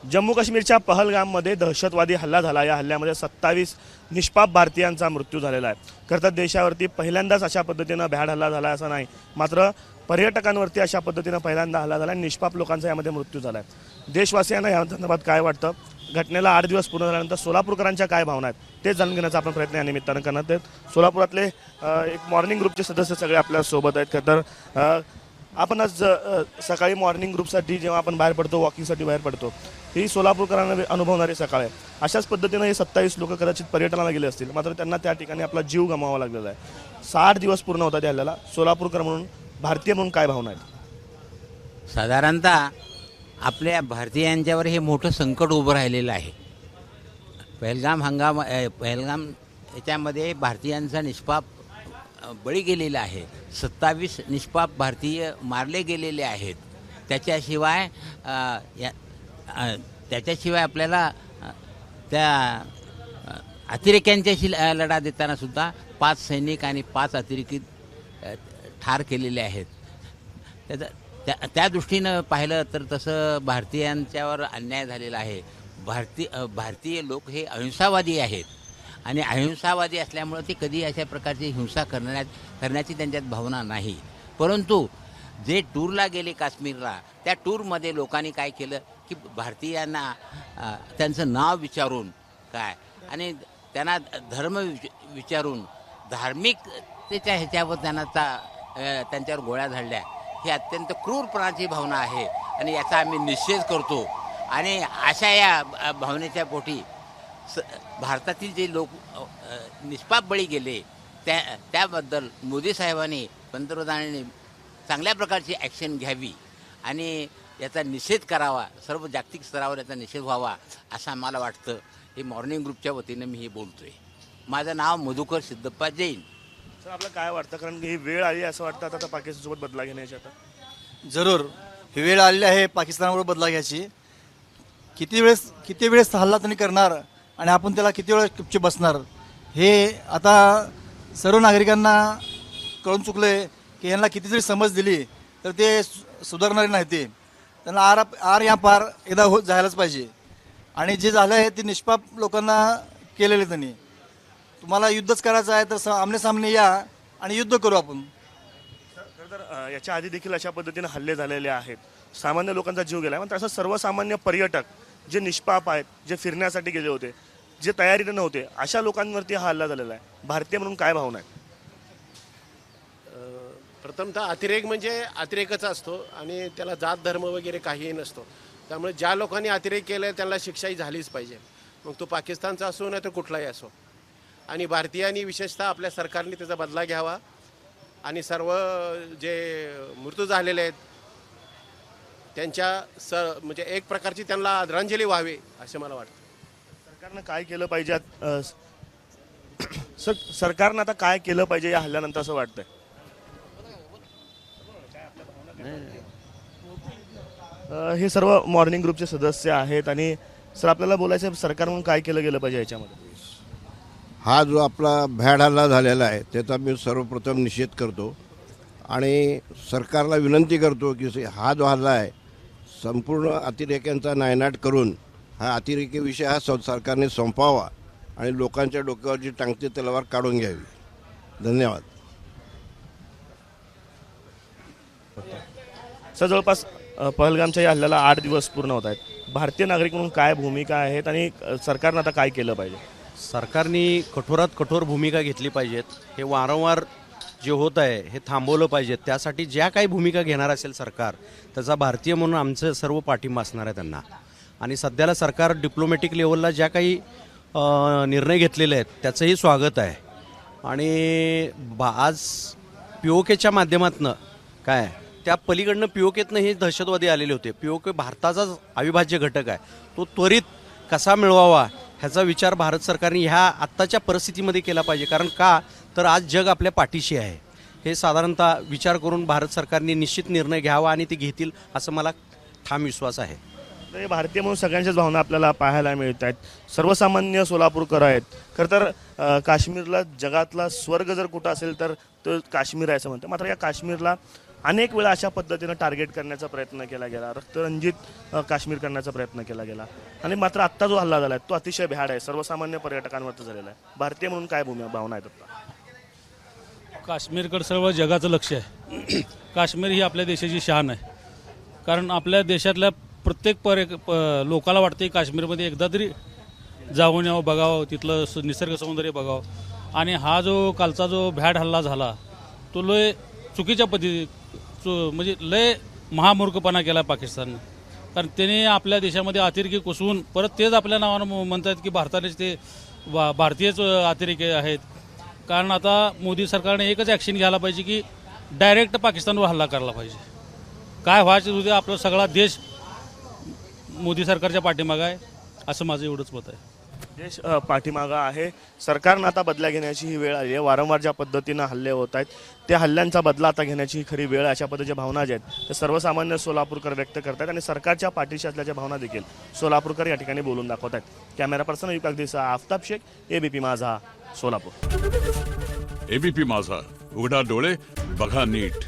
जम्मू काश्मीरच्या पहलगाममध्ये दहशतवादी हल्ला झाला। या हल्ल्यामध्ये 27 निष्पाप भारतीयांचा मृत्यू झालेला आहे। खरं तर देशावरती पहिल्यांदाच अशा पद्धतीनं भ्याड हल्ला झाला असं नाही, मात्र पर्यटकांवरती अशा पद्धतीनं पहिल्यांदा हल्ला झाला आणि निष्पाप लोकांचा यामध्ये मृत्यू झाला आहे। देशवासियांना या संदर्भात काय वाटतं, घटनेला 8 दिवस पूर्ण झाल्यानंतर सोलापूरकरांच्या काय भावना आहेत ते जाणून घेण्याचा आपण प्रयत्न या निमित्तानं करणार आहोत। सोलापुरातले एक मॉर्निंग ग्रुपचे सदस्य सगळे आपल्या सोबत आहेत। खरं तर आपण आज सकाळी मॉर्निंग ग्रुपसाठी जेव्हा आपण बाहेर पडतो, वॉकिंगसाठी बाहेर पडतो, ही सोलापूरकरांना अनुभवणारी सकाळ आहे। अशाच पद्धतीनं हे 27 लोक कदाचित पर्यटनाला गेले असतील, मात्र त्यांना त्या ठिकाणी आपला जीव गमवावा लागलेला आहे। 60 दिवस पूर्ण होतात या हल्ल्याला। सोलापूरकर म्हणून, भारतीय म्हणून काय भावना आहेत? साधारणतः आपल्या भारतीयांच्यावर हे मोठं संकट उभं राहिलेलं आहे। पहलगाम याच्यामध्ये भारतीयांचा निष्पाप बळी गेलेला आहे। 27 निष्पाप भारतीय मारले गेलेले आहेत। त्याच्याशिवाय आपल्याला त्या अतिरेक्यांच्याशी लढा देताना सुद्धा 5 सैनिक आणि 5 अतिरेकी ठार केलेले आहेत। त्या दृष्टीनं पाहिलं तर तसं भारतीयांच्यावर अन्याय झालेला आहे। भारतीय लोक हे अहिंसावादी आहेत आणि अहिंसावादी असल्यामुळं ते कधी अशा प्रकारची हिंसा करण्याची त्यांच्यात भावना नाही। परंतु जे टूरला गेले काश्मीरला, त्या टूरमध्ये लोकांनी काय केलं की भारतीयांना त्यांचं नाव विचारून काय आणि त्यांना धर्म विचारून धार्मिकतेच्या ह्याच्यावर त्यांच्यावर गोळ्या झाडल्या। ही अत्यंत क्रूरपणाची भावना आहे आणि याचा आम्ही निषेध करतो। आणि अशा या भावनेच्या पोटी भारतातील जे लोक निष्पाप बळी गेले त्याबद्दल मोदी साहेबांनी, पंतप्रधानांनी चांगल्या प्रकारची ॲक्शन घ्यावी आणि याचा निषेध करावा। सर्व जागतिक स्तरावर याचा निषेध व्हावा असं आम्हाला वाटतं। हे मॉर्निंग ग्रुपच्या वतीनं मी हे बोलतोय। माझं नाव मधुकर सिद्धप्पा जैन। सर, आपलं काय वाटतं, कारण ही वेळ आली असं वाटतं आता पाकिस्तानसोबत बदला घेण्याची? आता जरूर ही वेळ आलेली आहे पाकिस्तानावर बदला घ्यायची। किती वेळेस हल्ला त्यांनी करणार आणि आपण त्याला किती वेळेस चुपचाप बसणार, हे आता सर्व नागरिकांना कळून चुकले की यांना किती जरी समज दिली तर ते सुधारणारे नाही। ते त्यांना आर या पार एकदा जायलाच पाहिजे। आणि जे झालं आहे ते निष्पाप लोकांना केलेले त्यांनी। तुम्हाला युद्धच करायचं आहे तर आमने सामने या आणि युद्ध करू आपण। खरं तर याच्या आधी देखील अशा पद्धतीने हल्ले झालेले आहेत, सामान्य लोकांचा जीव गेला आहे। पण तसं सर्वसामान्य पर्यटक जे निष्पाप आहेत, जे फिरण्यासाठी गेले होते, जे तयारीने नव्हते, अशा लोकांवरती हा हल्ला झालेला आहे। भारतीय म्हणून काय भावना आहे? प्रथमतः अतिरेक म्हणजे अतिरेकच असतो आणि त्याला जात धर्म वगैरे काहीही नसतो। त्यामुळे ज्या लोकांनी अतिरेक केलं त्यांना शिक्षाही झालीच पाहिजे, मग तो पाकिस्तानचा असो नाही तर कुठलाही असो। आणि भारतीयांनी विशेषतः आपल्या सरकारने त्याचा बदला घ्यावा आणि सर्व जे मृत्यू झालेले आहेत त्यांच्या म्हणजे एक प्रकारची त्यांना आदरांजली व्हावी असं मला वाटतं। सरकारनं काय केलं पाहिजे? सरकारनं आता काय केलं पाहिजे या हल्ल्यानंतर असं वाटतंय? हे सर्व मॉर्निंग ग्रुपचे सदस्य आहेत आणि सर, आपल्याला बोलायचं सरकार म्हणून काय केलं गेलं पाहिजे याच्यामध्ये? हा जो आपला भ्याड हल्ला झालेला आहे त्याचा मी सर्वप्रथम निषेध करतो आणि सरकारला विनंती करतो की हा जो हल्ला आहे संपूर्ण अतिरेक्यांचा नायनाट करून हा अतिरेकी विषय हा सरकारने संपवावा आणि लोकांच्या डोक्यावरची टांगती तलवार काढून घ्यावी। धन्यवाद। सर, जवळपास पहलगामच्या या हल्ल्याला 8 दिवस पूर्ण होत आहेत। भारतीय नागरिक म्हणून काय भूमिका आहेत आणि सरकारनं आता काय केलं पाहिजे? सरकारने कठोरात कठोर भूमिका घेतली पाहिजेत। हे वारंवार जे होत आहे हे थांबवलं पाहिजे। त्यासाठी ज्या काही भूमिका घेणार असेल सरकार, त्याचा भारतीय म्हणून आमचं सर्व पाठिंबा असणार आहे त्यांना। आणि सध्याला सरकार डिप्लोमॅटिक लेवलला ज्या काही निर्णय घेतलेले आहेत त्याचंही स्वागत आहे। आणि आज POKच्या माध्यमातून काय त्या पलीकडनं POKतनं हे दहशतवादी आलेले होते। POK भारताचाच अविभाज्य घटक आहे, तो त्वरित कसा मिळवावा ह्याचा विचार भारत सरकारने ह्या आत्ताच्या परिस्थितीमध्ये केला पाहिजे। कारण का तर आज जग आपल्या पाठीशी आहे। हे साधारणतः विचार करून भारत सरकारने निश्चित निर्णय घ्यावा आणि ते घेतील असं मला ठाम विश्वास आहे। तर भारतीय म्हणून सगळ्यांच्याच भावना आपल्याला पाहायला मिळत आहेत। सर्वसामान्य सोलापूरकर आहेत। खरं तर काश्मीरला जगातला स्वर्ग जर कुठं असेल तर तो काश्मीर आहे असं म्हणतं, मात्र या काश्मीरला अनेक वेळा अशा पद्धतीनं टार्गेट करण्याचा प्रयत्न केला गेला, रक्तरंजित काश्मीर करण्याचा प्रयत्न केला गेला आणि मात्र आत्ता जो हल्ला झाला आहे तो अतिशय भ्याड आहे, सर्वसामान्य पर्यटकांवरती झालेला आहे. भारतीय म्हणून काय भावना आहेत आता? काश्मीरकडे सर्व जगाचं लक्ष आहे. काश्मीर ही आपल्या देशाची शान आहे. कारण आपल्या देशातल्या प्रत्येक लोकाला वाटते की काश्मीरमध्ये एकदा तरी जाऊन यावं, बघावं, तिथलं निसर्ग सौंदर्य बघावं. आणि हा जो कालचा जो भ्याड हल्ला झाला तो लय चुकीच्या म्हणजे लय महामूर्खपणा केला पाकिस्तानने. कारण त्याने आपल्या देशामध्ये अतिरेकी घुसवून परत तेच आपल्या नावानं म्हणतात की भारतानेच ते भारतीयच अतिरेकी आहेत. कारण आता मोदी सरकारने एकच ॲक्शन घ्यायला पाहिजे की डायरेक्ट पाकिस्तानवर हल्ला करायला पाहिजे. काय व्हायचं उद्या आपला सगळा देश मोदी सरकारच्या पाठीमागं आहे, असं माझं एवढंच मत आहे. देश पाठीमागं आहे. सरकारनं आता बदला घेण्याची ही वेळ आली आहे. वारंवार ज्या पद्धतीनं हल्ले होत आहेत त्या हल्ल्यांचा बदला आता घेण्याची ही खरी वेळ आहे, अशा पद्धतीच्या भावना ज्या आहेत ते सर्वसामान्य सोलापूरकर व्यक्त करतात आणि सरकारच्या पाठीशी असल्याच्या भावना देखील सोलापूरकर या ठिकाणी बोलून दाखवत आहेत. कॅमेरा पर्सन युग अगदीचा आफताब शेख, ABP माझा, सोलापूर. ABP माझा, उघडा डोळे बघा नीट.